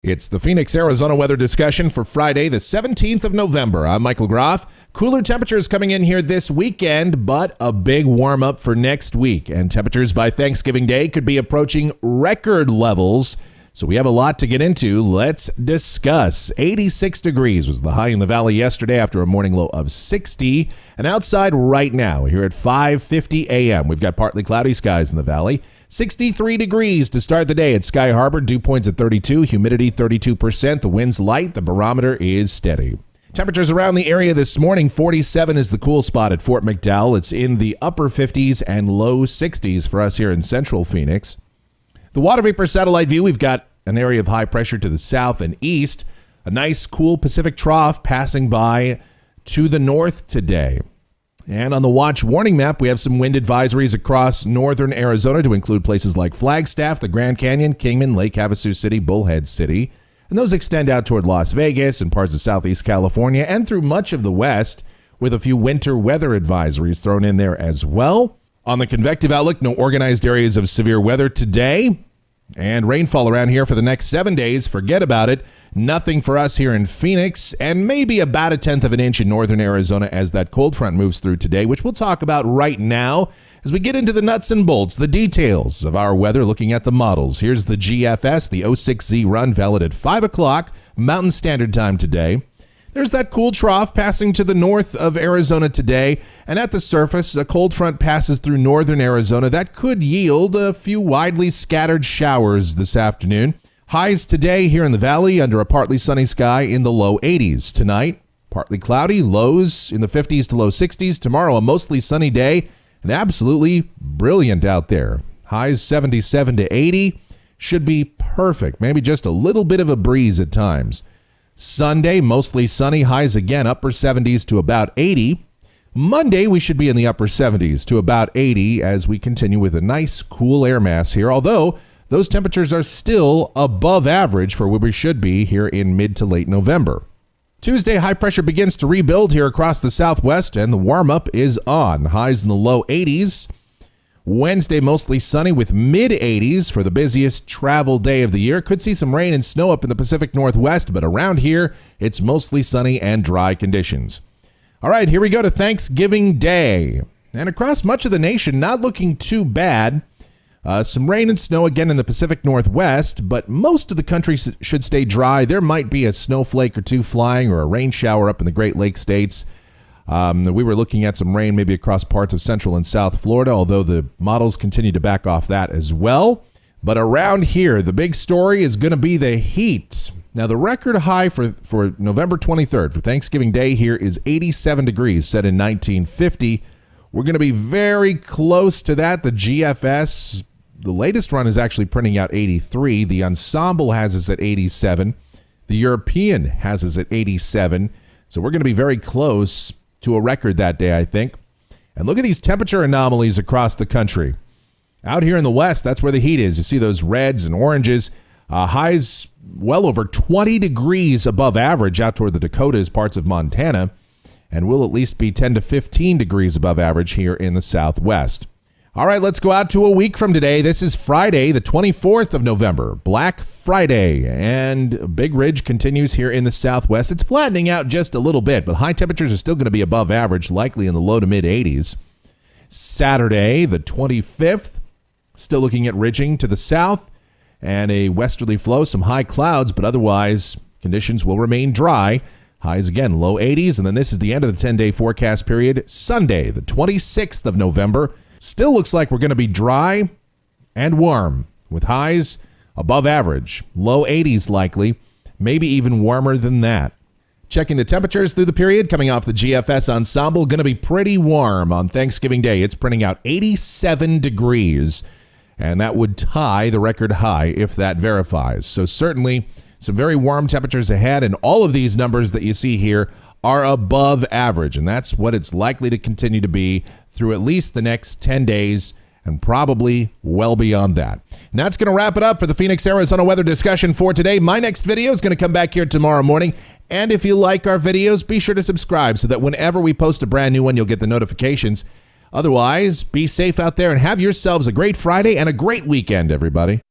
It's the Phoenix, Arizona weather discussion for Friday, the 17th of November. I'm Michael Groff. Cooler temperatures coming in here this weekend, but a big warm up for next week. And temperatures by Thanksgiving Day could be approaching record levels. So we have a lot to get into. Let's discuss. 86 degrees was the high in the valley yesterday after a morning low of 60. And outside right now, here at 5:50 a.m., we've got partly cloudy skies in the valley. 63 degrees to start the day at Sky Harbor. Dew points at 32, humidity 32%. The wind's light. The barometer is steady. Temperatures around the area this morning, 47 is the cool spot at Fort McDowell. It's in the upper 50s and low 60s for us here in central Phoenix. The water vapor satellite view, we've got an area of high pressure to the south and east. A nice cool Pacific trough passing by to the north today. And on the watch warning map, we have some wind advisories across northern Arizona to include places like Flagstaff, the Grand Canyon, Kingman, Lake Havasu City, Bullhead City. And those extend out toward Las Vegas and parts of southeast California and through much of the west, with a few winter weather advisories thrown in there as well. On the convective outlook, no organized areas of severe weather today. And rainfall around here for the next 7 days. Forget about it. Nothing for us here in Phoenix, and maybe about 1/10 of an inch in northern Arizona as that cold front moves through today, which we'll talk about right now as we get into the nuts and bolts, the details of our weather, looking at the models. Here's the GFS, the 06Z run, valid at 5 o'clock Mountain Standard Time today. There's that cool trough passing to the north of Arizona today, and at the surface, a cold front passes through northern Arizona. That could yield a few widely scattered showers this afternoon. Highs today here in the valley under a partly sunny sky in the low 80s. Tonight, partly cloudy, lows in the 50s to low 60s. Tomorrow, a mostly sunny day and absolutely brilliant out there. Highs 77 to 80 should be perfect. Maybe just a little bit of a breeze at times. Sunday, mostly sunny, highs again, upper 70s to about 80. Monday, we should be in the upper 70s to about 80 as we continue with a nice cool air mass here, although those temperatures are still above average for where we should be here in mid to late November. Tuesday, high pressure begins to rebuild here across the southwest, and the warm-up is on. Highs in the low 80s. Wednesday, mostly sunny with mid-80s for the busiest travel day of the year. Could see some rain and snow up in the Pacific Northwest, but around here, it's mostly sunny and dry conditions. All right, here we go to Thanksgiving Day. And across much of the nation, not looking too bad. Some rain and snow again in the Pacific Northwest, but most of the country should stay dry. There might be a snowflake or two flying or a rain shower up in the Great Lakes states. We were looking at some rain maybe across parts of central and south Florida, although the models continue to back off that as well. But around here, the big story is going to be the heat. Now, the record high for November 23rd, for Thanksgiving Day here, is 87 degrees, set in 1950. We're going to be very close to that. The GFS, the latest run, is actually printing out 83. The Ensemble has us at 87. The European has us at 87. So we're going to be very close to a record that day, I think. And look at these temperature anomalies across the country. Out here in the west, that's where the heat is. You see those reds and oranges. Highs well over 20 degrees above average out toward the Dakotas, parts of Montana. And will at least be 10 to 15 degrees above average here in the southwest. All right, let's go out to a week from today. This is Friday, the 24th of November, Black Friday, and Big Ridge continues here in the southwest. It's flattening out just a little bit, but high temperatures are still going to be above average, likely in the low to mid 80s. Saturday, the 25th, still looking at ridging to the south and a westerly flow, some high clouds, but otherwise conditions will remain dry. Highs again, low 80s, and then this is the end of the 10-day forecast period. Sunday, the 26th of November, still looks like we're going to be dry and warm with highs above average, low 80s likely, maybe even warmer than that. Checking the temperatures through the period, coming off the GFS Ensemble, going to be pretty warm on Thanksgiving Day. It's printing out 87 degrees, and that would tie the record high if that verifies. So certainly some very warm temperatures ahead, and all of these numbers that you see here are above average, and that's what it's likely to continue to be through at least the next 10 days and probably well beyond that. And that's going to wrap it up for the Phoenix, Arizona weather discussion for today. My next video is going to come back here tomorrow morning, and if you like our videos, be sure to subscribe so that whenever we post a brand new one, you'll get the notifications. Otherwise, be safe out there and have yourselves a great Friday and a great weekend, everybody.